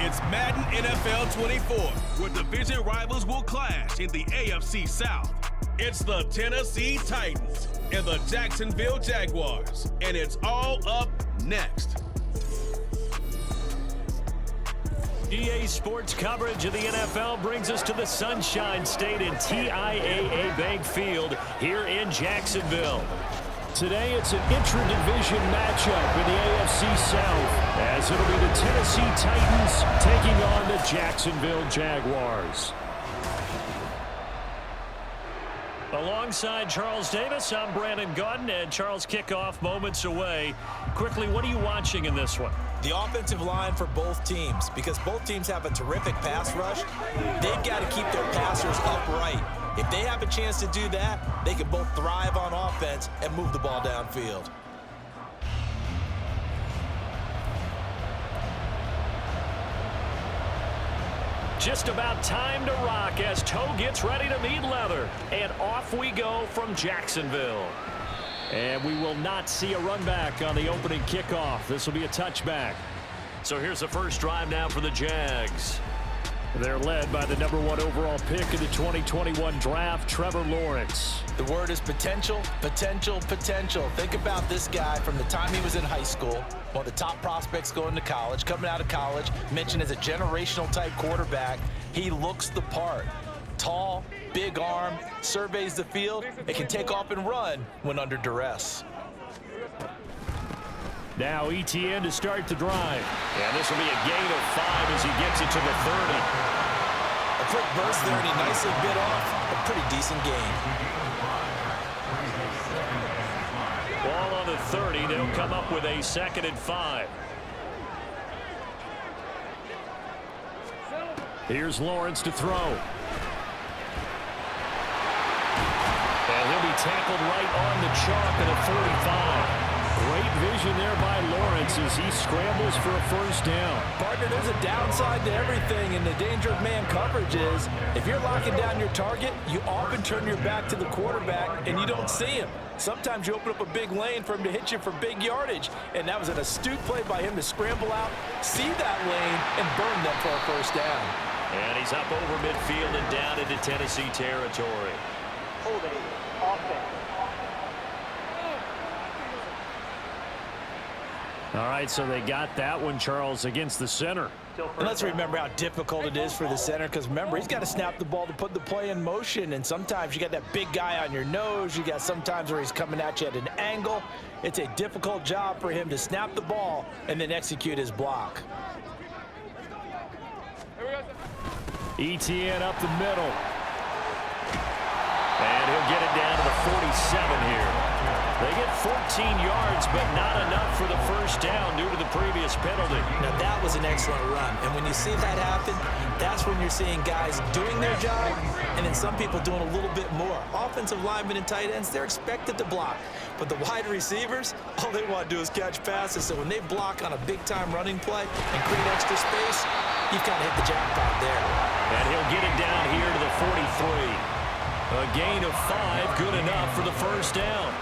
It's Madden NFL 24, where division rivals will clash in the AFC South. It's the Tennessee Titans and the Jacksonville Jaguars, and it's all up next. EA Sports coverage of the NFL brings us to the Sunshine State in TIAA Bank Field here in Jacksonville. Today it's an intra-division matchup in the AFC South, as it'll be the Tennessee Titans taking on the Jacksonville Jaguars. Alongside Charles Davis, I'm Brandon Gautin, and Charles, kickoff moments away. Quickly, what are you watching in this one? The offensive line for both teams, because both teams have a terrific pass rush. They've got to keep their passers upright. If they have a chance to do that, they can both thrive on offense and move the ball downfield. Just about time to rock as toe gets ready to meet leather. And off we go from Jacksonville. And we will not see a run back on the opening kickoff. This will be a touchback. So here's the first drive now for the Jags. They're led by the #1 overall pick in the 2021 draft, Trevor Lawrence. The word is potential, potential, potential. Think about this guy from the time he was in high school, one of the top prospects going to college, coming out of college, mentioned as a generational type quarterback. He looks the part. Tall, big arm, surveys the field, and can take off and run when under duress. Now ETN to start the drive. And this will be a gain of 5 as he gets it to the 30. A quick burst there, and he nicely bit off a pretty decent gain. Ball on the 30. They'll come up with a 2nd and 5. Here's Lawrence to throw. And he'll be tackled right on the chalk at a 45. Great vision there by Lawrence as he scrambles for a first down. Partner, there's a downside to everything, and the danger of man coverage is if you're locking down your target, you often turn your back to the quarterback and you don't see him. Sometimes you open up a big lane for him to hit you for big yardage, and that was an astute play by him to scramble out, see that lane, and burn them for a first down. And he's up over midfield and down into Tennessee territory. Holding offense. All right, so they got that one, Charles, against the center. And let's remember how difficult it is for the center, because remember, he's got to snap the ball to put the play in motion, and sometimes you got that big guy on your nose. You got sometimes where he's coming at you at an angle. It's a difficult job for him to snap the ball and then execute his block. ETN up the middle. And he'll get it down to the 47 here. They get 14 yards, but not enough for the first down due to the previous penalty. Now, that was an excellent run. And when you see that happen, that's when you're seeing guys doing their job and then some people doing a little bit more. Offensive linemen and tight ends, they're expected to block. But the wide receivers, all they want to do is catch passes. So when they block on a big-time running play and create extra space, you've kind of hit the jackpot there. And he'll get it down here to the 43. A gain of 5, good enough for the first down.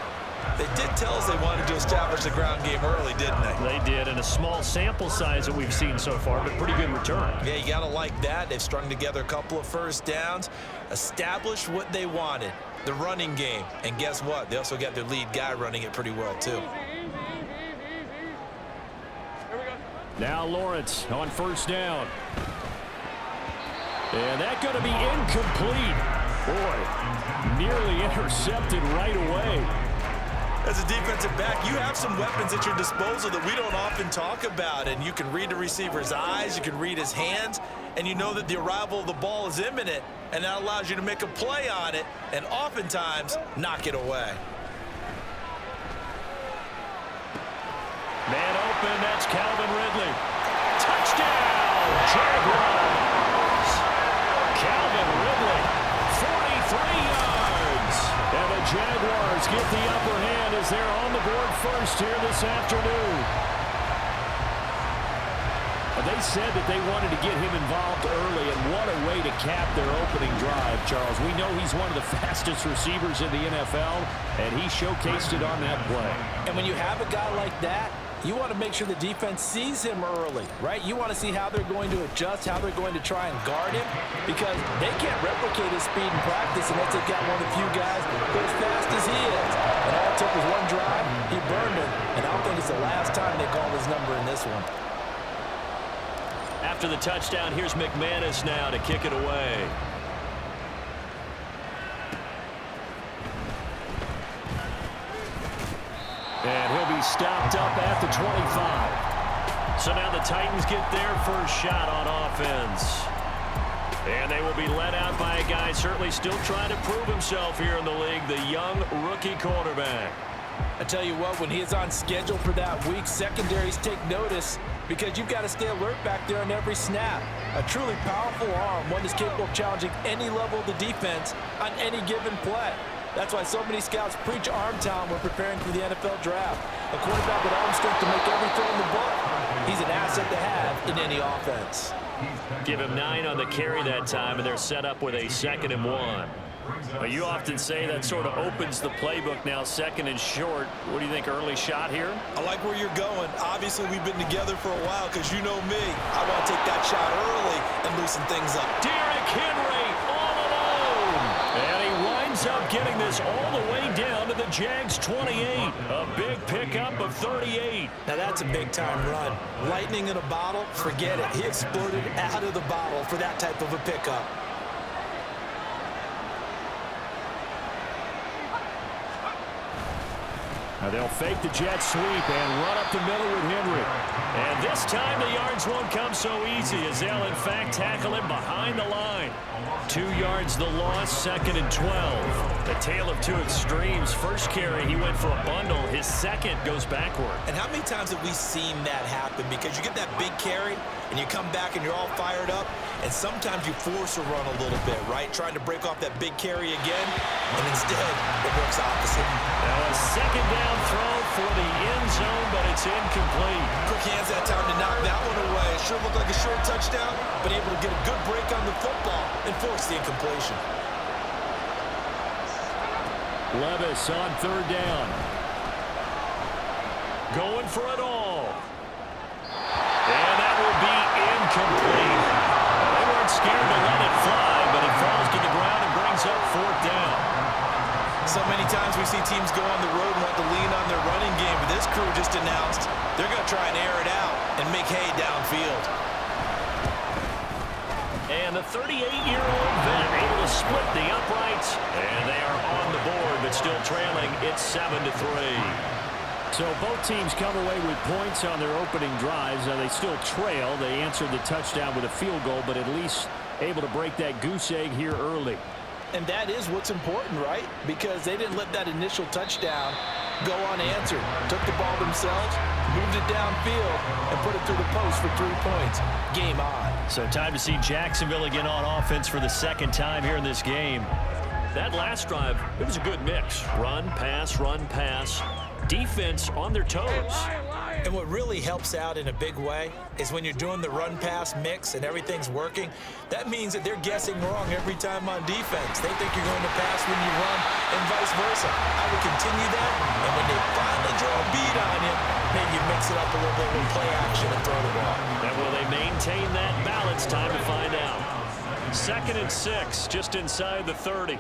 They did tell us they wanted to establish the ground game early, didn't they? They did, and a small sample size that we've seen so far, but pretty good return. Yeah, you got to like that. They've strung together a couple of first downs, established what they wanted, the running game. And guess what? They also got their lead guy running it pretty well, too. Now Lawrence on first down. And that's going to be incomplete. Boy, nearly intercepted right away. As a defensive back, you have some weapons at your disposal that we don't often talk about, and you can read the receiver's eyes, you can read his hands, and you know that the arrival of the ball is imminent, and that allows you to make a play on it and oftentimes knock it away. Man open, that's Calvin Ridley. Touchdown, Jaguars. Calvin Ridley, 43 yards. And the Jaguars get the upper hand as they're on the board first here this afternoon. They said that they wanted to get him involved early, and what a way to cap their opening drive, Charles. We know he's one of the fastest receivers in the NFL, and he showcased it on that play. And when you have a guy like that, You want to make sure the defense sees him early, right? You want to see how they're going to adjust, how they're going to try and guard him, because they can't replicate his speed in practice unless they've got one of the few guys who are as fast as he is. And all it took was one drive, he burned him, and I don't think it's the last time they call his number in this one. After the touchdown, here's McManus now to kick it away. And he'll be stopped up at the 25. So now the Titans get their first shot on offense. And they will be led out by a guy certainly still trying to prove himself here in the league, the young rookie quarterback. I tell you what, when he is on schedule for that week, secondaries take notice because you've got to stay alert back there on every snap. A truly powerful arm, one that's capable of challenging any level of the defense on any given play. That's why so many scouts preach arm talent when preparing for the NFL draft. A quarterback with arm strength to make every throw in the book. He's an asset to have in any offense. Give him 9 on the carry that time, and they're set up with a 2nd and 1. Well, you often say that sort of opens the playbook now, 2nd and short. What do you think, early shot here? I like where you're going. Obviously, we've been together for a while because you know me. I want to take that shot early and loosen things up. Derrick Henry all alone. And he winds up getting this all the way down to the Jags 28. A big pickup of 38. Now, that's a big-time run. Lightning in a bottle, forget it. He exploded out of the bottle for that type of a pickup. Now they'll fake the jet sweep and run up the middle with Henry. And this time the yards won't come so easy as they'll in fact tackle him behind the line. 2 yards the loss, 2nd and 12. The tale of two extremes. First carry, he went for a bundle. His second goes backward. And how many times have we seen that happen? Because you get that big carry, and you come back and you're all fired up, and sometimes you force a run a little bit, right? Trying to break off that big carry again, and instead it works opposite. Now a 2nd down throw for the end zone, but it's incomplete. Quick hands that time to knock that one away. It sure looked like a short touchdown, but able to get a good break on the football and force the incompletion. Levis on 3rd down. Going for it all. And that will be incomplete. They weren't scared to let it fly, but it falls to the ground and brings up 4th down. So many times we see teams go on the road and want to lean on their running game, but this crew just announced they're going to try and air it out and make hay downfield. And the 38-year-old vet able to split the uprights, and they are on the board, but still trailing. It's 7-3. So both teams come away with points on their opening drives. They still trail. They answered the touchdown with a field goal, but at least able to break that goose egg here early. And that is what's important, right? Because they didn't let that initial touchdown go unanswered. Took the ball themselves, moved it downfield, and put it through the post for 3 points. Game on. So time to see Jacksonville again on offense for the 2nd time here in this game. That last drive, it was a good mix. Run, pass, run, pass. Defense on their toes. And what really helps out in a big way is when you're doing the run-pass mix and everything's working, that means that they're guessing wrong every time on defense. They think you're going to pass when you run and vice versa. I would continue that, and when they finally draw a beat on you, maybe you mix it up a little bit with play action and throw the ball. And will they maintain that balance? Time to find out. 2nd and 6, just inside the 30.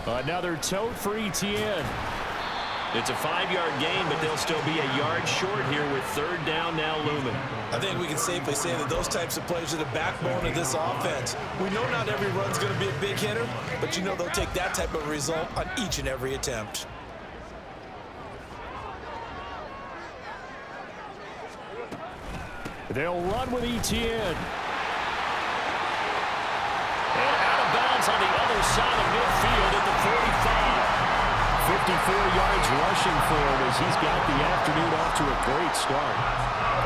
Another tote for Etienne. It's a 5-yard gain, but they'll still be a yard short here with 3rd down now looming. I think we can safely say that those types of plays are the backbone of this offense. We know not every run's going to be a big hitter, but you know they'll take that type of result on each and every attempt. They'll run with Etienne. And out of bounds on the other side of midfield at the 45. 54 yards rushing for him as he's got the afternoon off to a great start.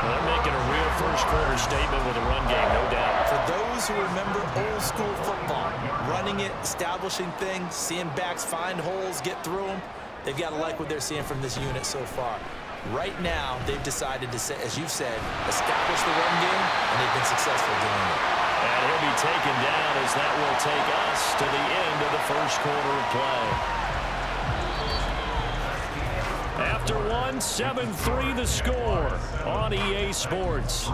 Well, they're making a real first-quarter statement with a run game, no doubt. For those who remember old-school football, running it, establishing things, seeing backs find holes, get through them, they've got to like what they're seeing from this unit so far. Right now, they've decided to, as you've said, establish the run game, and they've been successful doing it. And he'll be taken down as that will take us to the end of the first quarter of play. after one, 7-3 the score on EA Sports.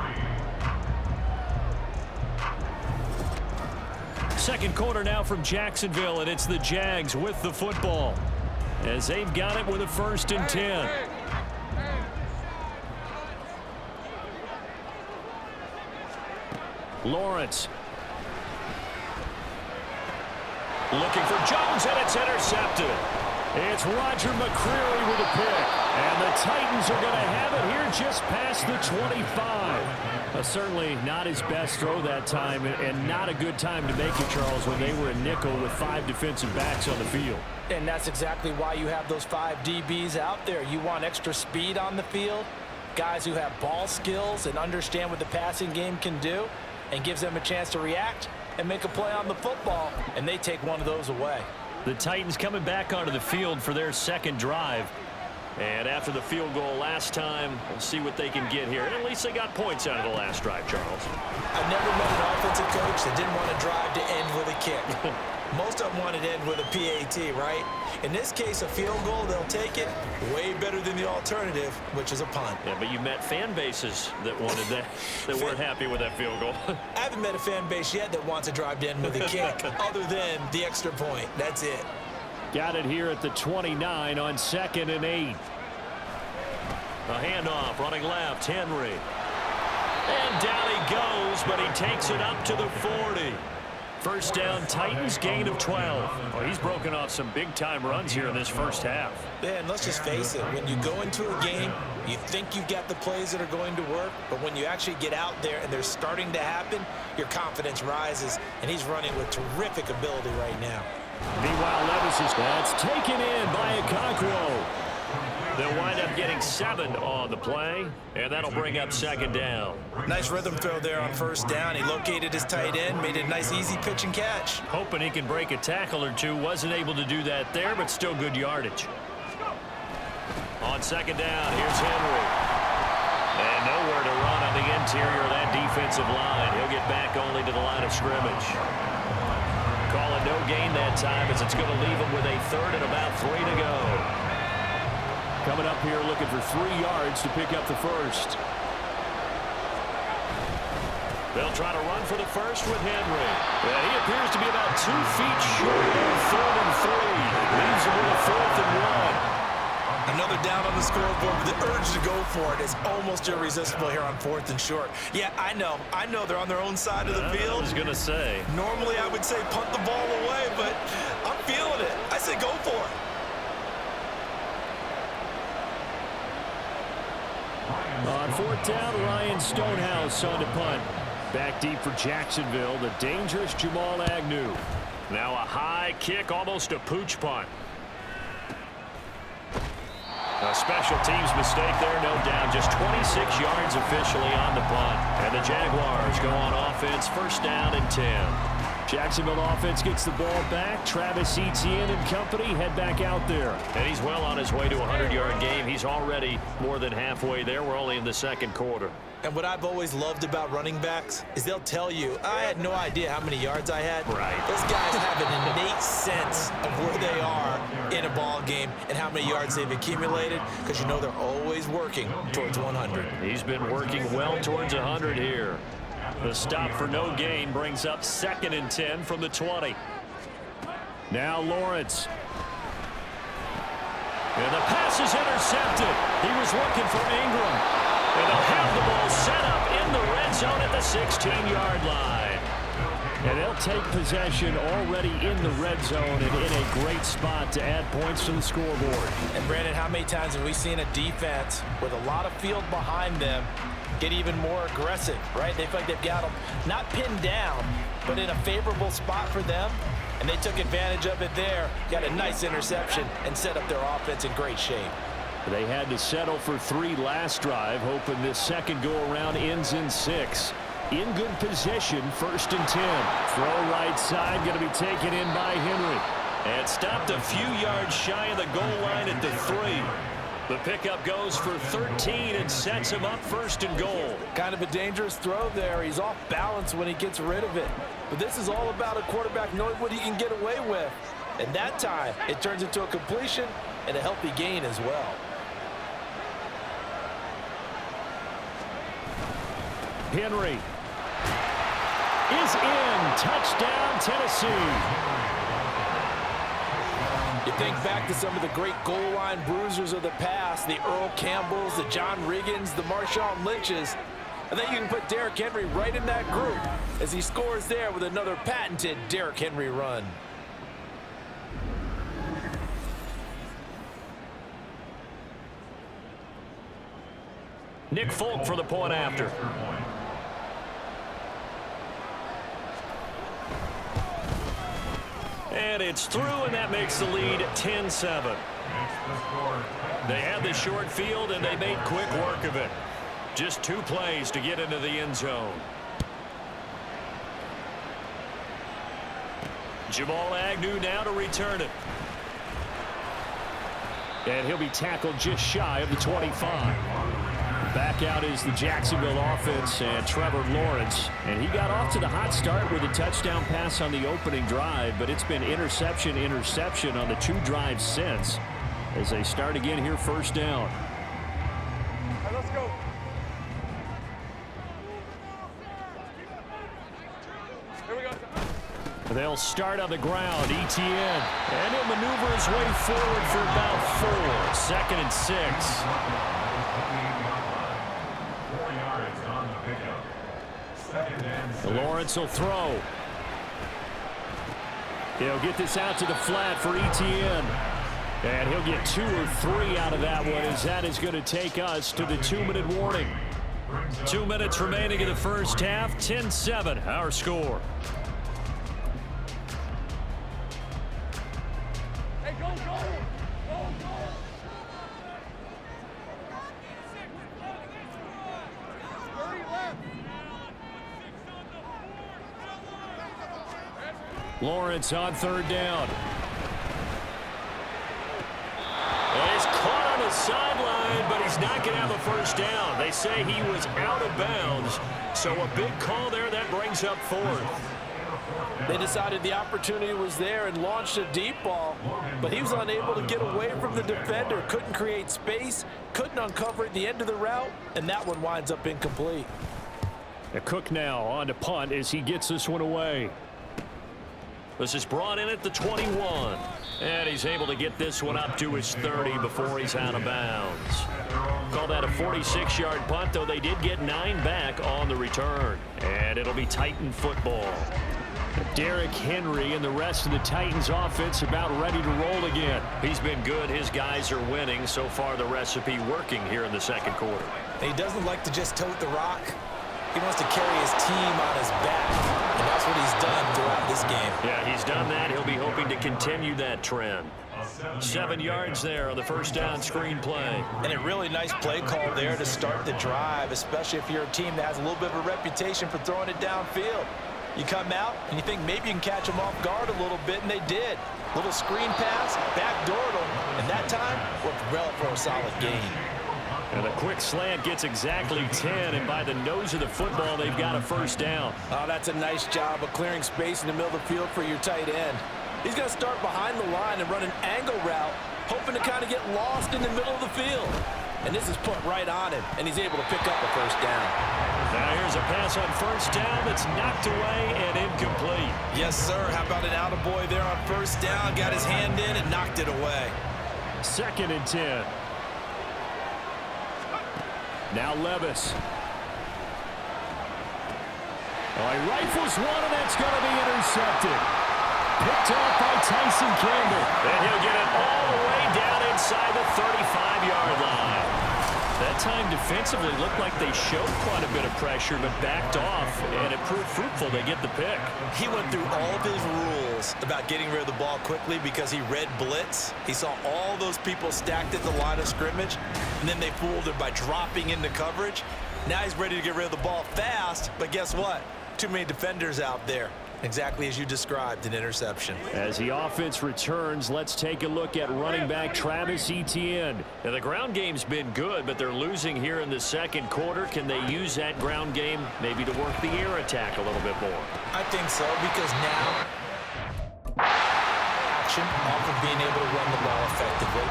Second quarter now from Jacksonville, and it's the Jags with the football as they've got it with a 1st and 10. Lawrence. Looking for Jones, and it's intercepted. It's Roger McCreary with a pick. And the Titans are going to have it here just past the 25. Certainly not his best throw that time, and not a good time to make it, Charles, when they were in nickel with 5 defensive backs on the field. And that's exactly why you have those 5 DBs out there. You want extra speed on the field, guys who have ball skills and understand what the passing game can do, and gives them a chance to react and make a play on the football, and they take one of those away. The Titans coming back onto the field for their second drive. And after the field goal last time, we'll see what they can get here. And at least they got points out of the last drive, Charles. I've never met an offensive coach that didn't want to drive to end with a kick. Most of them wanted to end with a PAT, right? In this case, a field goal, they'll take it. Way better than the alternative, which is a punt. Yeah, but you met fan bases that wanted that, that weren't happy with that field goal. I haven't met a fan base yet that wants to drive to end with a kick, other than the extra point. That's it. Got it here at the 29 on 2nd and 8. A handoff, running left, Henry. And down he goes, but he takes it up to the 40. First down, Titans, gain of 12. Oh, he's broken off some big-time runs here in this first half. Yeah, and let's just face it, when you go into a game, you think you've got the plays that are going to work, but when you actually get out there and they're starting to happen, your confidence rises, and he's running with terrific ability right now. Meanwhile, Levis is that's taken in by Okonkwo. They'll wind up getting 7 on the play, and that'll bring up 2nd down. Nice rhythm throw there on 1st down. He located his tight end, made it a nice easy pitch and catch. Hoping he can break a tackle or two. Wasn't able to do that there, but still good yardage. On 2nd down, here's Henry. And nowhere to run on the interior of that defensive line. He'll get back only to the line of scrimmage. Calling no gain that time as it's going to leave him with a 3rd and about 3 to go. Coming up here looking for 3 yards to pick up the 1st. They'll try to run for the 1st with Henry. And he appears to be about 2 feet short of 3rd and 3. Leaves him with a 4th and 1. Another down on the scoreboard, but the urge to go for it is almost irresistible here on 4th and short. Yeah, I know they're on their own side of the field. I was going to say. Normally I would say punt the ball away, but I'm feeling it. I say go for it. On 4th down, Ryan Stonehouse on to punt. Back deep for Jacksonville, the dangerous Jamal Agnew. Now a high kick, almost a pooch punt. A special teams mistake there, no doubt. Just 26 yards officially on the punt. And the Jaguars go on offense, 1st down and 10. Jacksonville offense gets the ball back. Travis Etienne and company head back out there. And he's well on his way to a 100-yard game. He's already more than halfway there. We're only in the 2nd quarter. And what I've always loved about running backs is they'll tell you, I had no idea how many yards I had. Right. Those guys have an innate sense of where they are in a ball game and how many yards they've accumulated, because you know they're always working towards 100. He's been working well towards 100 here. The stop for no gain brings up 2nd and 10 from the 20. Now Lawrence. And the pass is intercepted. He was looking for Ingram. And they'll have the ball set up in the red zone at the 16-yard line. And they'll take possession already in the red zone and in a great spot to add points to the scoreboard. And Brandon, how many times have we seen a defense with a lot of field behind them get even more aggressive, right? They feel like they've got them not pinned down, but in a favorable spot for them. And they took advantage of it there, got a nice interception, and set up their offense in great shape. They had to settle for 3 last drive, hoping this second go-around ends in 6. In good position, 1st and 10. Throw right side, going to be taken in by Henry. And stopped a few yards shy of the goal line at the 3. The pickup goes for 13 and sets him up 1st and goal. Kind of a dangerous throw there. He's off balance when he gets rid of it. But this is all about a quarterback knowing what he can get away with. And that time, it turns into a completion and a healthy gain as well. Henry is in. Touchdown, Tennessee. You think back to some of the great goal line bruisers of the past, the Earl Campbells, the John Riggins, the Marshawn Lynches. I think you can put Derrick Henry right in that group as he scores there with another patented Derrick Henry run. Nick Folk for the point after. And it's through, and that makes the lead 10-7. They had the short field, and they made quick work of it. Just 2 plays to get into the end zone. Jamal Agnew now to return it. And he'll be tackled just shy of the 25. Back out is the Jacksonville offense and Trevor Lawrence. And he got off to the hot start with a touchdown pass on the opening drive, but it's been interception on the 2 drives since as they start again here, first down. Right, let's go. Here we go. They'll start on the ground. Etienne. And he'll maneuver his way forward for about 4. Second and 6. Lawrence will throw. He'll get this out to the flat for Etienne. And he'll get 2 or 3 out of that one, as that is going to take us to the 2-minute warning. 2 minutes remaining in the first half. 10-7, our score. Hey, go, go. Lawrence on third down. And he's caught on the sideline, but he's not going to have a first down. They say he was out of bounds, so a big call there that brings up 4th. They decided the opportunity was there and launched a deep ball, but he was unable to get away from the defender, couldn't create space, couldn't uncover at the end of the route, and that one winds up incomplete. Cook now on to punt as he gets this one away. This is brought in at the 21. And he's able to get this one up to his 30 before he's out of bounds. Call that a 46-yard punt, though they did get 9 back on the return. And it'll be Titan football. Derrick Henry and the rest of the Titans offense about ready to roll again. He's been good. His guys are winning. So far, the recipe working here in the second quarter. He doesn't like to just tote the rock. He wants to carry his team on his back, and that's what he's done throughout this game. Yeah, he's done that. He'll be hoping to continue that trend. 7 yards there on the first down screen play. And a really nice play call there to start the drive, especially if you're a team that has a little bit of a reputation for throwing it downfield. You come out, and you think maybe you can catch them off guard a little bit, and they did. Little screen pass, backdoored them, and that time worked well for a solid gain. And the quick slant gets exactly 10, and by the nose of the football, they've got a first down. Oh, that's a nice job of clearing space in the middle of the field for your tight end. He's going to start behind the line and run an angle route, hoping to kind of get lost in the middle of the field. And this is put right on him, and he's able to pick up a first down. Now here's a pass on first down that's knocked away and incomplete. Yes, sir. How about an attaboy there on first down? Got his hand in and knocked it away. 2nd and 10. Now Levis. Oh, he rifles one, and that's going to be intercepted. Picked off by Tyson Campbell. And he'll get it all the way down inside the 35-yard line. That time defensively looked like they showed quite a bit of pressure, but backed off, and it proved fruitful. They get the pick. He went through all of his rules about getting rid of the ball quickly because he read blitz. He saw all those people stacked at the line of scrimmage, and then they fooled him by dropping into coverage. Now he's ready to get rid of the ball fast, but guess what? Too many defenders out there. Exactly as you described, an interception. As the offense returns, let's take a look at running back Travis Etienne. Now, the ground game's been good, but they're losing here in the second quarter. Can they use that ground game maybe to work the air attack a little bit more? I think so, because now action off of being able to run the ball effectively.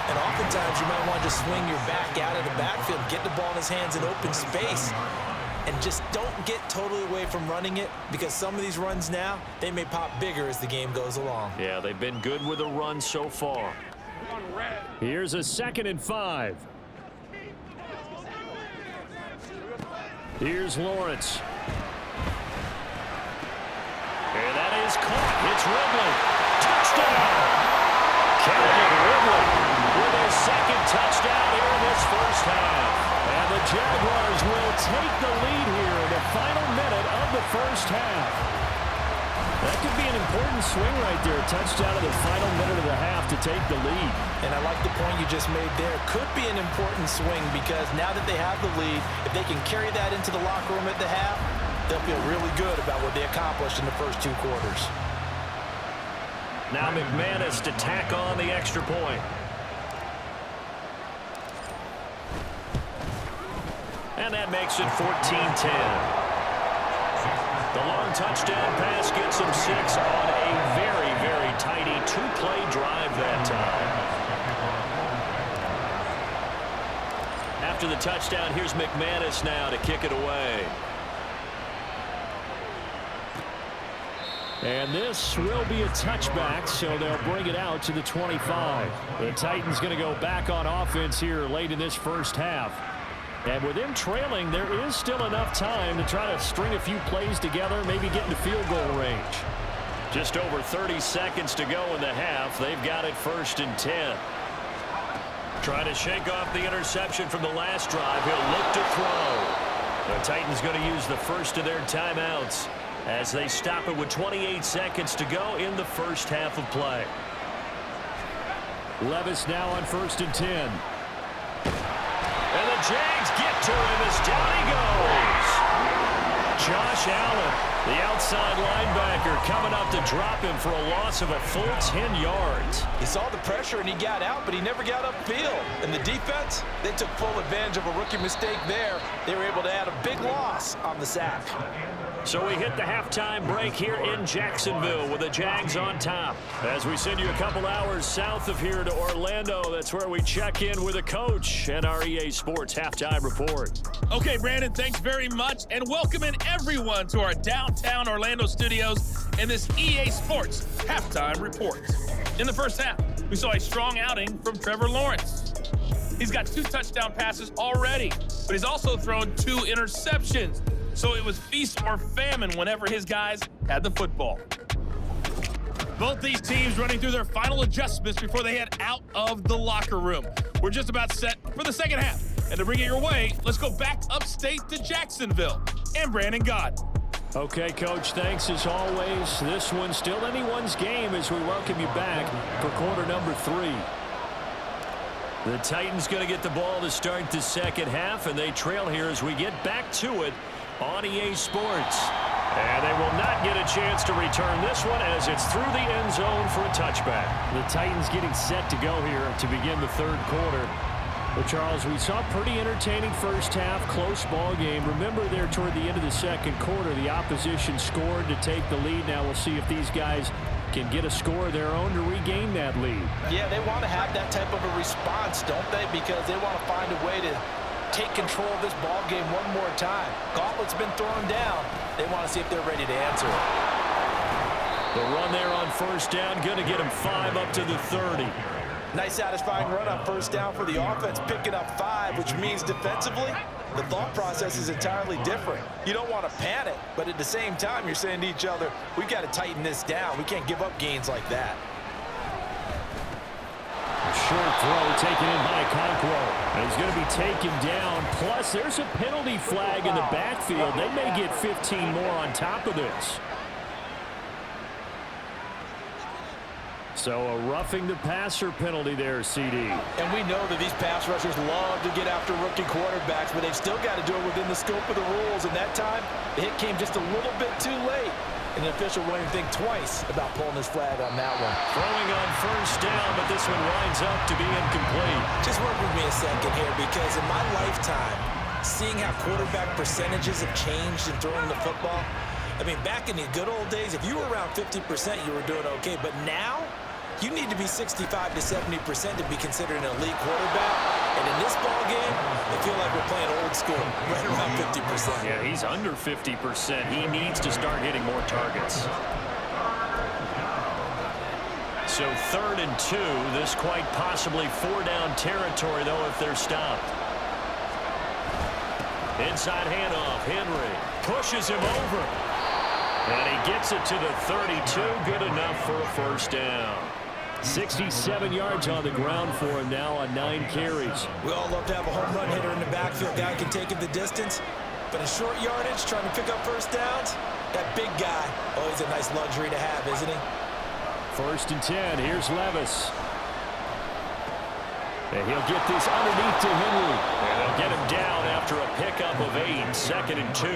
And oftentimes you might want to just swing your back out of the backfield, get the ball in his hands in open space. and just don't get totally away from running it, because some of these runs now, they may pop bigger as the game goes along. Yeah, they've been good with the run so far. Here's a 2nd and 5. Here's Lawrence. And that is caught. It's Ridley. Touchdown! Calvin Ridley with his 2nd touchdown here in this first half. And the Jaguars will take the lead here in the final minute of the first half. That could be an important swing right there. Touchdown in the final minute of the half to take the lead. And I like the point you just made there. Could be an important swing, because now that they have the lead, if they can carry that into the locker room at the half, they'll feel really good about what they accomplished in the first 2 quarters. Now McManus to tack on the extra point. And that makes it 14-10. The long touchdown pass gets him 6 on a very, very tidy 2-play drive that time. After the touchdown, here's McManus now to kick it away. And this will be a touchback, so they'll bring it out to the 25. The Titans going to go back on offense here late in this first half. And with them trailing, there is still enough time to try to string a few plays together, maybe get into field goal range. Just over 30 seconds to go in the half. They've got it 1st and 10. Trying to shake off the interception from the last drive. He'll look to throw. The Titans going to use the first of their timeouts as they stop it with 28 seconds to go in the first half of play. Levis now on 1st and 10. And the Jags get to him as down he goes. Josh Allen, the outside linebacker, coming up to drop him for a loss of a full 10 yards. He saw the pressure and he got out, but he never got upfield. And the defense, they took full advantage of a rookie mistake there. They were able to add a big loss on the sack. So we hit the halftime break here in Jacksonville with the Jags on top. As we send you a couple hours south of here to Orlando, that's where we check in with a coach and our EA Sports halftime report. Okay, Brandon, thanks very much, and welcoming everyone to our downtown Orlando studios in this EA Sports halftime report. In the first half, we saw a strong outing from Trevor Lawrence. He's got 2 touchdown passes already, but he's also thrown 2 interceptions. So it was feast or famine whenever his guys had the football. Both these teams running through their final adjustments before they head out of the locker room. We're just about set for the second half. And to bring it your way, let's go back upstate to Jacksonville and Brandon God. Okay, Coach, thanks as always. This one's still anyone's game as we welcome you back for quarter number 3. The Titans going to get the ball to start the second half, and they trail here as we get back to it on EA Sports. And they will not get a chance to return this one as it's through the end zone for a touchback. The Titans getting set to go here to begin the third quarter. But Charles, we saw a pretty entertaining first half, close ball game. Remember there toward the end of the second quarter, the opposition scored to take the lead. Now we'll see if these guys can get a score of their own to regain that lead. Yeah, they want to have that type of a response, don't they? Because they want to find a way to take control of this ball game one more time. Gauntlet's been thrown down. They want to see if they're ready to answer it. The run there on first down, going to get them 5 up to the 30. Nice satisfying run on first down for the offense, picking up 5, which means defensively, the thought process is entirely different. You don't want to panic, but at the same time, you're saying to each other, we've got to tighten this down. We can't give up gains like that. Short throw taken in by Conquo. And he's going to be taken down. Plus, there's a penalty flag in the backfield. They may get 15 more on top of this. So a roughing the passer penalty there, CD. And we know that these pass rushers love to get after rookie quarterbacks, but they've still got to do it within the scope of the rules. And that time, the hit came just a little bit too late. And the official won't even think twice about pulling his flag on that one. Throwing on first down, but this one winds up to be incomplete. Just work with me a second here, because in my lifetime, seeing how quarterback percentages have changed in throwing the football, I mean, back in the good old days, if you were around 50%, you were doing okay. But now, you need to be 65 to 70% to be considered an elite quarterback. And in this ball game, I feel like we're playing old school, right around 50%. Yeah, he's under 50%. He needs to start hitting more targets. So 3rd and 2. This quite possibly 4-down territory, though, if they're stopped. Inside handoff. Henry pushes him over. And he gets it to the 32. Good enough for a first down. 67 yards on the ground for him now on 9 carries. We all love to have a home run hitter in the backfield. Guy can take it the distance. But in short yardage, trying to pick up first downs, that big guy, always a nice luxury to have, isn't he? 1st and 10. Here's Levis. And he'll get this underneath to Henry. And they'll get him down after a pickup of 8. 2nd and 2.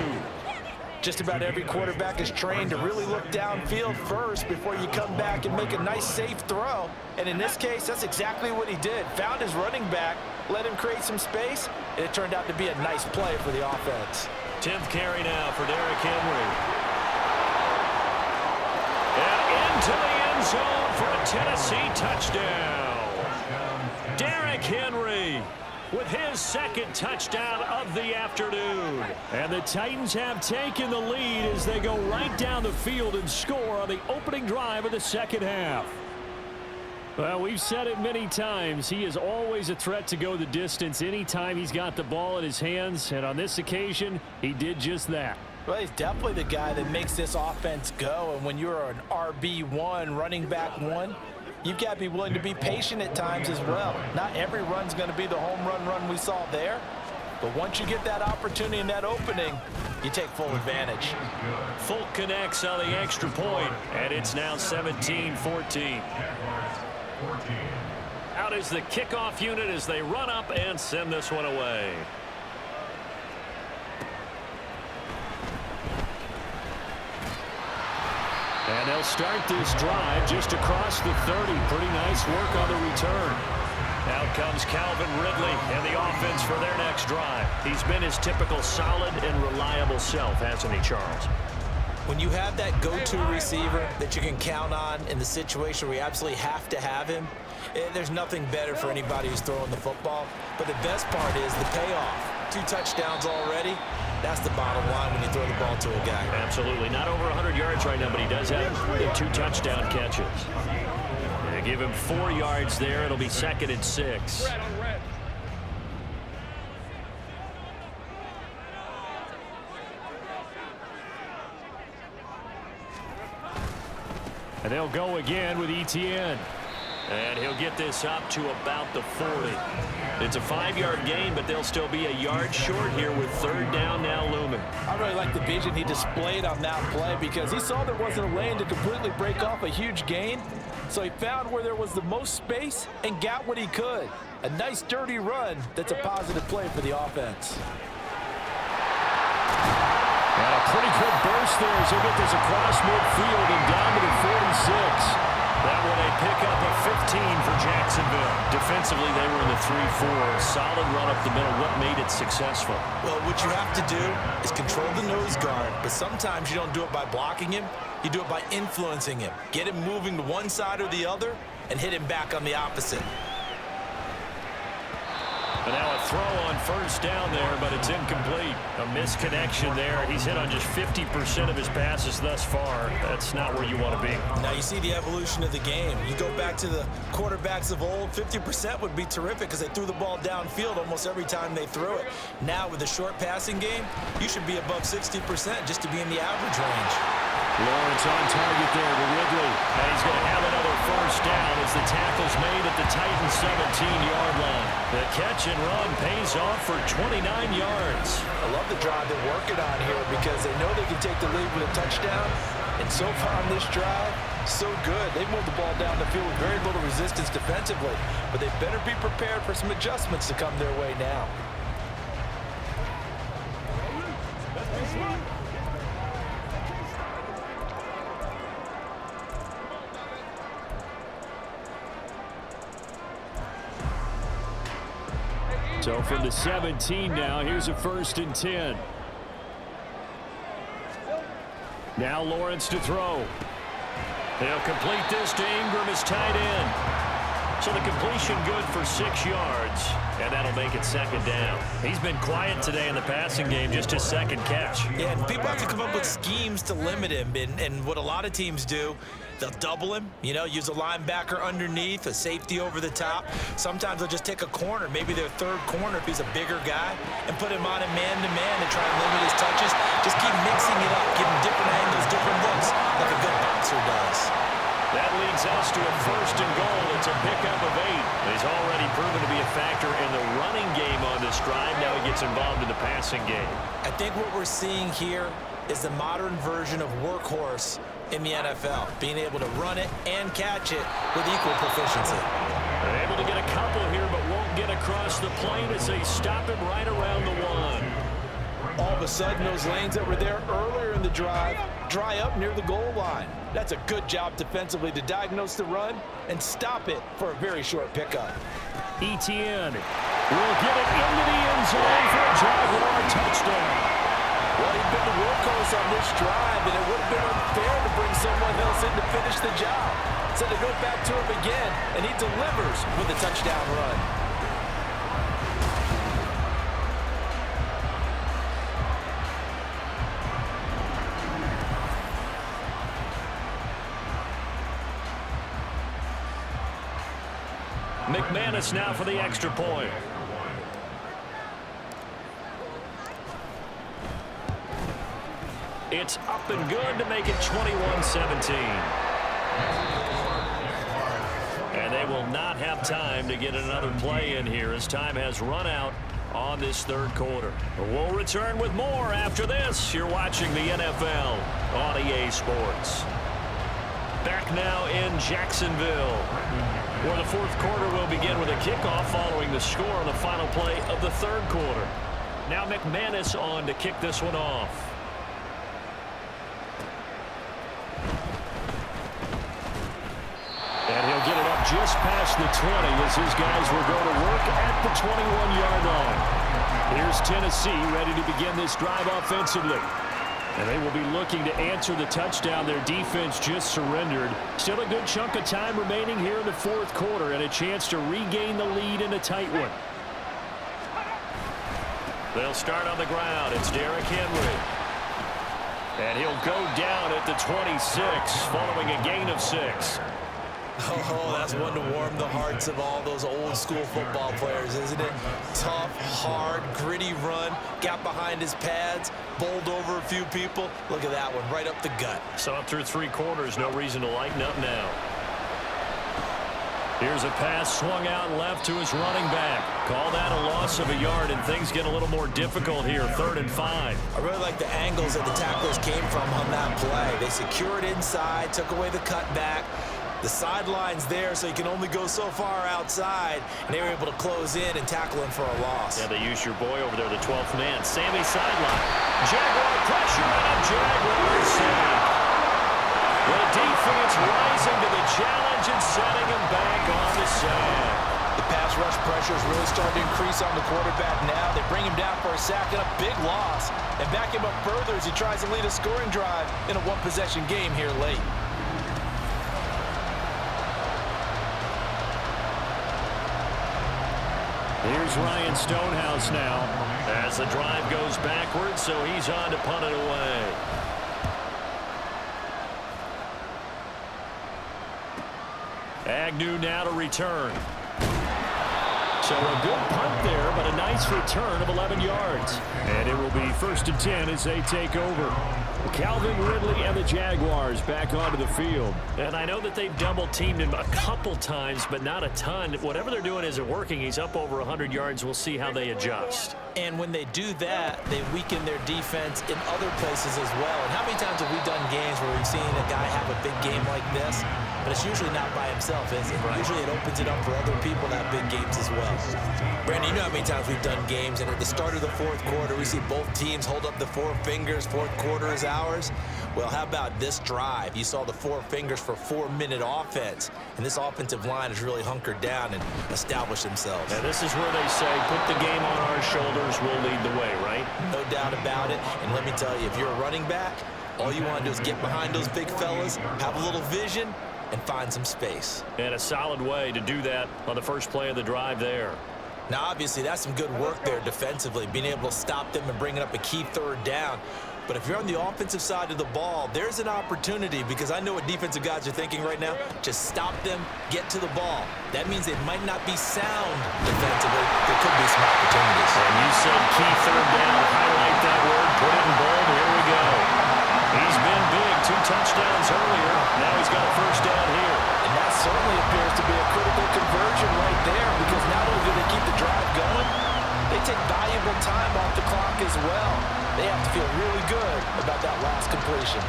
Just about every quarterback is trained to really look downfield first before you come back and make a nice, safe throw. And in this case, that's exactly what he did. Found his running back, let him create some space, and it turned out to be a nice play for the offense. 10th carry now for Derrick Henry. And into the end zone for a Tennessee touchdown. Derrick Henry with his 2nd touchdown of the afternoon. And the Titans have taken the lead as they go right down the field and score on the opening drive of the 2nd half. Well, we've said it many times. He is always a threat to go the distance anytime he's got the ball in his hands. And on this occasion, he did just that. Well, he's definitely the guy that makes this offense go. And when you're an RB1, running back 1, you've got to be willing to be patient at times as well. Not every run's going to be the home run we saw there. But once you get that opportunity and that opening, you take full advantage. Folk connects on the extra point, and it's now 17-14. Out is the kickoff unit as they run up and send this one away. And they'll start this drive just across the 30. Pretty nice work on the return. Out comes Calvin Ridley and the offense for their next drive. He's been his typical solid and reliable self, hasn't he, Charles? When you have that go-to receiver that you can count on in the situation where you absolutely have to have him, there's nothing better for anybody who's throwing the football. But the best part is the payoff. 2 touchdowns already. That's the bottom line when you throw the ball to a guy. Absolutely. Not over 100 yards right now, but he does have 2 touchdown catches. They give him 4 yards there. It'll be 2nd and 6. And they'll go again with Etienne. And he'll get this up to about the 40. It's a 5-yard gain, but they'll still be a yard short here with 3rd down now looming. I really like the vision he displayed on that play because he saw there wasn't a lane to completely break off a huge gain. So he found where there was the most space and got what he could. A nice, dirty run that's a positive play for the offense. And a pretty quick burst there as he'll get this across midfield and down to the 46. That one a pickup of 15 for Jacksonville. Defensively, they were in the 3-4. Solid run up the middle. What made it successful? Well, what you have to do is control the nose guard, but sometimes you don't do it by blocking him. You do it by influencing him. Get him moving to one side or the other and hit him back on the opposite. And now a throw on 1st down there, but it's incomplete. A misconnection there. He's hit on just 50% of his passes thus far. That's not where you want to be. Now you see the evolution of the game. You go back to the quarterbacks of old, 50% would be terrific because they threw the ball downfield almost every time they threw it. Now with the short passing game, you should be above 60% just to be in the average range. Lawrence on target there to Ridley. And he's going to have another 1st down as the tackle's made at the Titans' 17-yard line. The catch and run pays off for 29 yards. I love the drive they're working on here because they know they can take the lead with a touchdown. And so far on this drive, so good. They moved the ball down the field with very little resistance defensively. But they better be prepared for some adjustments to come their way now. So from the 17 now, here's a 1st and 10. Now Lawrence to throw. They'll complete this to Ingram as tight end. So the completion good for 6 yards, and that'll make it second down. He's been quiet today in the passing game, just his second catch. Yeah, and people have to come up with schemes to limit him, and what a lot of teams do, they'll double him, use a linebacker underneath, a safety over the top. Sometimes they'll just take a corner, maybe their third corner if he's a bigger guy, and put him on a man-to-man and try and limit his touches. Just keep mixing it up, give him different angles, different looks, like a good boxer does. That leads us to a 1st and goal. It's a pickup of 8. He's already proven to be a factor in the running game on this drive. Now he gets involved in the passing game. I think what we're seeing here is the modern version of workhorse in the NFL, being able to run it and catch it with equal proficiency. They're able to get a couple here, but won't get across the plane as they stop him right around the 1. All of a sudden, those lanes that were there earlier in the drive dry up near the goal line. That's a good job defensively to diagnose the run and stop it for a very short pickup. Etienne will get it into the end zone for a Jaguar touchdown. Well, he'd been the workhorse on this drive, and it would have been unfair to bring someone else in to finish the job. So they go back to him again, and he delivers with a touchdown run. McManus now for the extra point. It's up and good to make it 21-17. And they will not have time to get another play in here as time has run out on this 3rd quarter. We'll return with more after this. You're watching the NFL on EA Sports. Back now in Jacksonville, where the 4th quarter will begin with a kickoff following the score on the final play of the 3rd quarter. Now McManus on to kick this one off. And he'll get it up just past the 20 as his guys will go to work at the 21-yard line. Here's Tennessee ready to begin this drive offensively. And they will be looking to answer the touchdown their defense just surrendered. Still a good chunk of time remaining here in the 4th quarter and a chance to regain the lead in a tight one. They'll start on the ground. It's Derrick Henry. And he'll go down at the 26 following a gain of 6. Oh, that's one to warm the hearts of all those old school football players, isn't it? Tough, hard, gritty run, got behind his pads, bowled over a few people. Look at that one, right up the gut. So up through 3 quarters, no reason to lighten up now. Here's a pass swung out left to his running back. Call that a loss of a yard, and things get a little more difficult here, 3rd and 5. I really like the angles that the tacklers came from on that play. They secured inside, took away the cutback. The sideline's there, so you can only go so far outside, and they were able to close in and tackle him for a loss. Yeah, they used your boy over there, the 12th man. Sammy sideline. Jaguar pressure, and Jaguar sack. The defense rising to the challenge and setting him back on the sack. The pass rush pressure is really starting to increase on the quarterback now. They bring him down for a sack and a big loss, and back him up further as he tries to lead a scoring drive in a 1-possession game here late. Here's Ryan Stonehouse now as the drive goes backwards, so he's on to punt it away. Agnew now to return. So a good punt there, but a nice return of 11 yards. And it will be 1st and 10 as they take over. Calvin Ridley and the Jaguars back onto the field. And I know that they've double-teamed him a couple times, but not a ton. Whatever they're doing isn't working. He's up over 100 yards. We'll see how they adjust. And when they do that, they weaken their defense in other places as well. And how many times have we done games where we've seen a guy have a big game like this? But it's usually not by himself, is it? Right. Usually it opens it up for other people to have big games as well. Brandon, you know how many times we've done games, and at the start of the 4th quarter, we see both teams hold up the 4 fingers, 4th quarter is ours. Well, how about this drive? You saw the 4 fingers for 4-minute offense, and this offensive line has really hunkered down and established themselves. Now, this is where they say, put the game on our shoulders, we'll lead the way, right? No doubt about it, and let me tell you, if you're a running back, all you want to do is get behind those big fellas, have a little vision, and find some space. And a solid way to do that on the first play of the drive there. Now, obviously, that's some good work there defensively, being able to stop them and bringing up a key third down. But if you're on the offensive side of the ball, there's an opportunity, because I know what defensive guys are thinking right now. Just stop them, get to the ball. That means they might not be sound defensively. There could be some opportunities. And you said key third down. Highlight that word, put it in bold. Here we go. He's been big, 2 touchdowns earlier. Now he's got a first down here. And that certainly appears to be a critical conversion right there, because not only do they keep the drive going, they take valuable time off the clock as well. They have to feel really good about that last completion.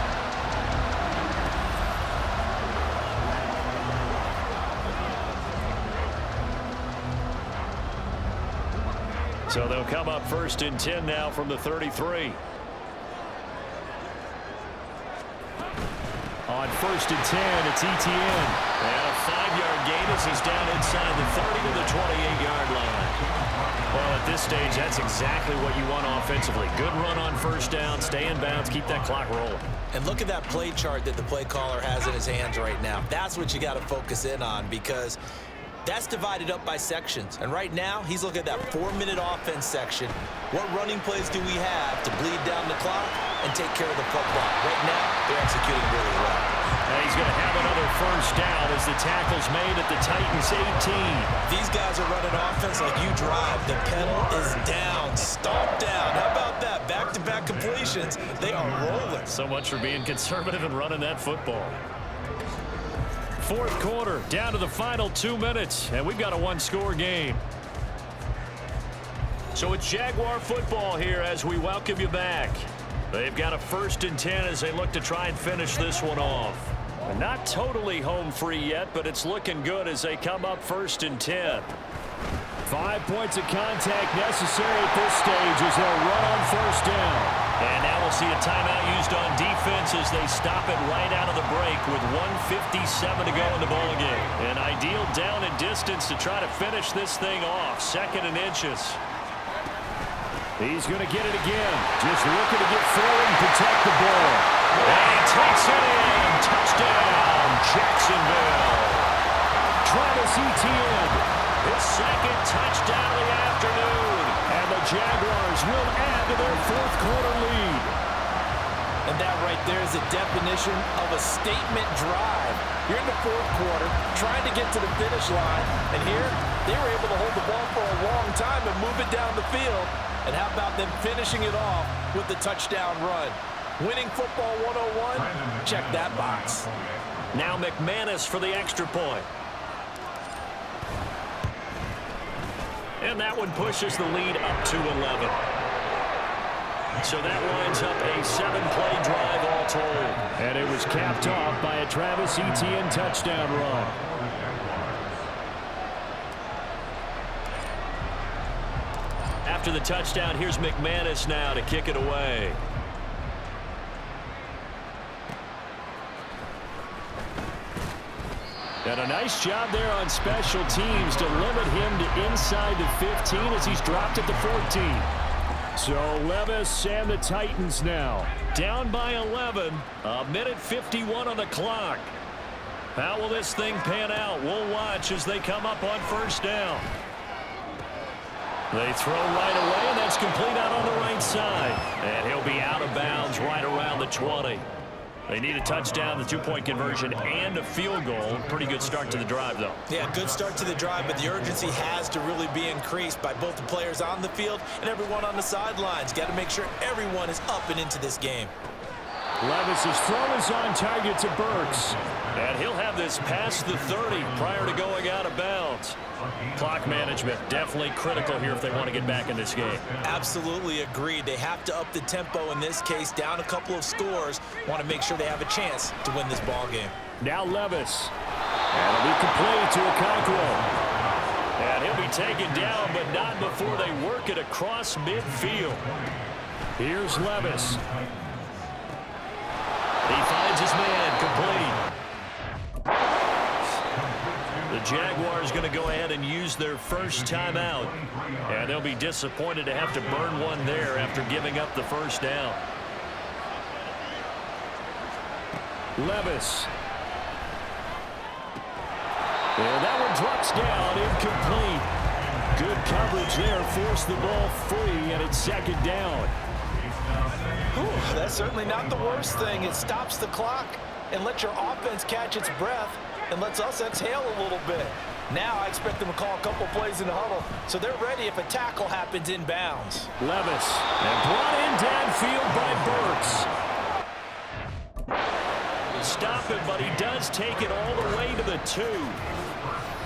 So they'll come up 1st and 10 now from the 33. On 1st and 10, it's Etienne. And a 5-yard gain as he's down inside the 30 to the 28-yard line. Well, at this stage, that's exactly what you want offensively. Good run on first down, stay in bounds, keep that clock rolling. And look at that play chart that the play caller has in his hands right now. That's what you got to focus in on, because that's divided up by sections. And right now, he's looking at that 4-minute offense section. What running plays do we have to bleed down the clock and take care of the football? Right now, they're executing really well. And he's going to have another first down as the tackle's made at the Titans 18. These guys are running offense like you drive. The pedal is down, stomp down. How about that? Back-to-back completions. They are rolling. So much for being conservative and running that football. 4th quarter, down to the final 2 minutes, and we've got a 1-score game. So it's Jaguar football here as we welcome you back. They've got a 1st and 10 as they look to try and finish this one off. Not totally home free yet, but it's looking good as they come up 1st and 10. 5 points of contact necessary at this stage as they'll run on 1st down. And now we'll see a timeout used on defense as they stop it right out of the break with 1:57 to go in the ballgame. An ideal down and distance to try to finish this thing off. 2nd and inches. He's going to get it again. Just looking to get forward and protect the ball. And he takes it in. Touchdown, Jacksonville. Travis Etienne, his 2nd touchdown of the afternoon. And the Jaguars will add to their 4th quarter lead. And that right there is a definition of a statement drive. You're in the 4th quarter, trying to get to the finish line. And here, they were able to hold the ball for a long time and move it down the field. And how about them finishing it off with the touchdown run? Winning football 101, check that box. Now McManus for the extra point. And that one pushes the lead up to 11. So that lines up a 7-play drive all told. And it was capped off by a Travis Etienne touchdown run. After the touchdown, here's McManus now to kick it away. And a nice job there on special teams to limit him to inside the 15 as he's dropped at the 14. So Levis and the Titans now down by 11. 1:51 on the clock. How will this thing pan out? We'll watch as they come up on 1st down. They throw right away, and that's complete out on the right side. And he'll be out of bounds right around the 20. They need a touchdown, the 2-point conversion, and a field goal. Pretty good start to the drive, though. Yeah, good start to the drive, but the urgency has to really be increased by both the players on the field and everyone on the sidelines. Got to make sure everyone is up and into this game. Levis's throw is on target to Burks. And he'll have this past the 30 prior to going out of bounds. Clock management definitely critical here if they want to get back in this game. Absolutely agreed. They have to up the tempo in this case, down a couple of scores. Want to make sure they have a chance to win this ball game. Now Levis. And it'll be complete to Okonkwo. And he'll be taken down, but not before they work it across midfield. Here's Levis. He finds his man, complete. The Jaguars going to go ahead and use their first timeout. And they'll be disappointed to have to burn one there after giving up the first down. And that one drops down, incomplete. Good coverage there, forced the ball free, and it's second down. Whew, that's certainly not the worst thing. It stops the clock and lets your offense catch its breath and lets us exhale a little bit. Now I expect them to call a couple plays in the huddle, so they're ready if a tackle happens inbounds. Levis, and brought in downfield by Burks. Stop him, but he does take it all the way to the 2.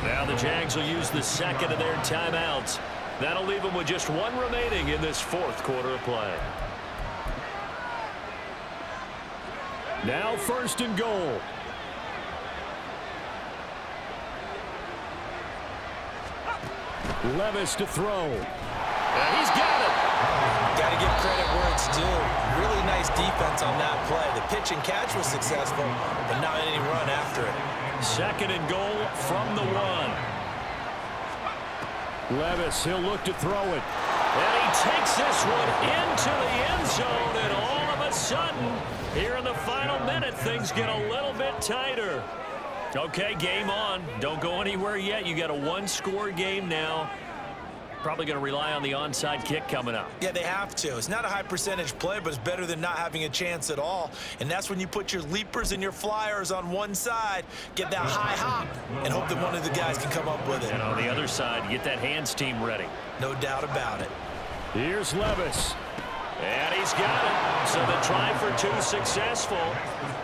Now the Jags will use the second of their timeouts. That'll leave them with just one remaining in this fourth quarter of play. Now first and goal. Levis to throw. And he's got it. Got to give credit where it's due. Really nice defense on that play. The pitch and catch was successful, but not any run after it. Second and goal from the 1. Levis, he'll look to throw it. And he takes this one into the end zone, and all of a sudden, here in the final minute, things get a little bit tighter. Okay, game on. Don't go anywhere yet. You got a one-score game now. Probably going to rely on the onside kick coming up. Yeah, they have to. It's not a high percentage play, but it's better than not having a chance at all. And that's when you put your leapers and your flyers on one side, get that high hop, and hope that one of the guys can come up with it. And on the other side, get that hands team ready. No doubt about it. Here's Levis. And he's got it. So the try for 2 successful.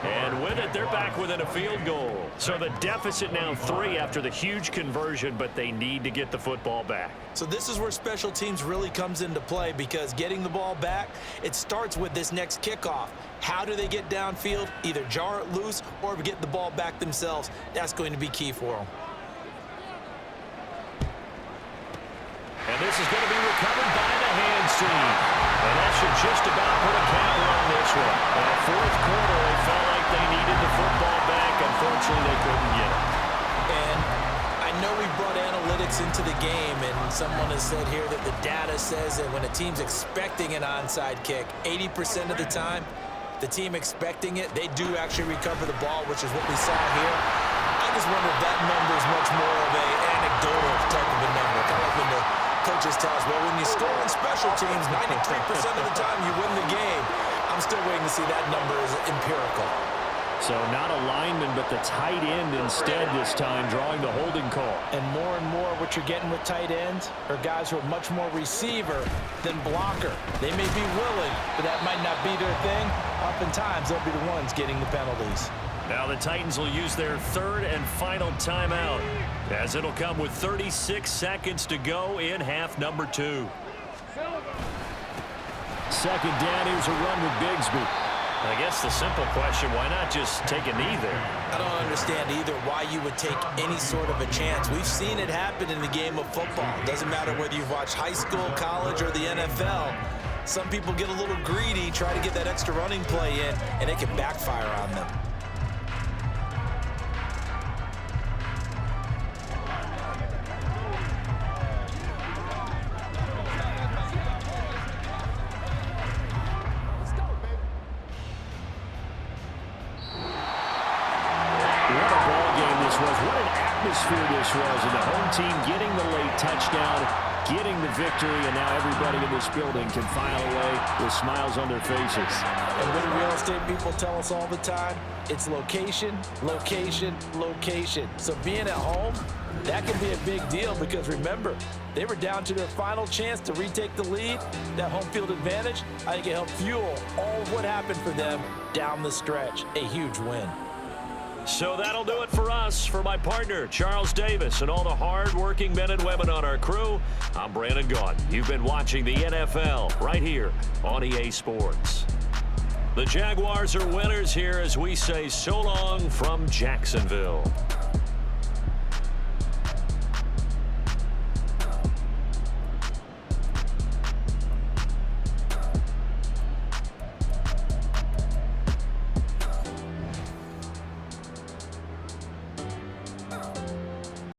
And with it, they're back within a field goal. So the deficit now 3 after the huge conversion, but they need to get the football back. So this is where special teams really comes into play, because getting the ball back, it starts with this next kickoff. How do they get downfield? Either jar it loose or get the ball back themselves. That's going to be key for them. And this is going to be recovered by the hands team. And that should just about put a counter on this one. In the fourth quarter, they felt like they needed the football back. Unfortunately, they couldn't get it. And I know we brought analytics into the game, and someone has said here that the data says that when a team's expecting an onside kick, 80% of the time, the team expecting it, they do actually recover the ball, which is what we saw here. I just wonder if that number is much more of an anecdotal type of a number. Kind of like when the coaches tell us, well, when you score on special teams, 93% of the time you win the game. I'm still waiting to see that number is empirical. So not a lineman, but the tight end instead this time, drawing the holding call. And more what you're getting with tight ends are guys who are much more receiver than blocker. They may be willing, but that might not be their thing. Oftentimes, they'll be the ones getting the penalties. Now the Titans will use their third and final timeout, as it'll come with 36 seconds to go in half number 2. Second down, here's a run with Bigsby. I guess the simple question, why not just take a knee there? I don't understand either why you would take any sort of a chance. We've seen it happen in the game of football. It doesn't matter whether you've watched high school, college, or the NFL. Some people get a little greedy, try to get that extra running play in, and it can backfire on them. This was, and the home team getting the late touchdown, getting the victory, and now everybody in this building can file away with smiles on their faces. And what do real estate people tell us all the time? It's location, location, location. So being at home, that can be a big deal, because remember, they were down to their final chance to retake the lead. That home field advantage, I think it helped fuel all of what happened for them down the stretch. A huge win. So that'll do it for us. For my partner, Charles Davis, and all the hard-working men and women on our crew, I'm Brandon Gaudin. You've been watching the NFL right here on EA Sports. The Jaguars are winners here as we say so long from Jacksonville.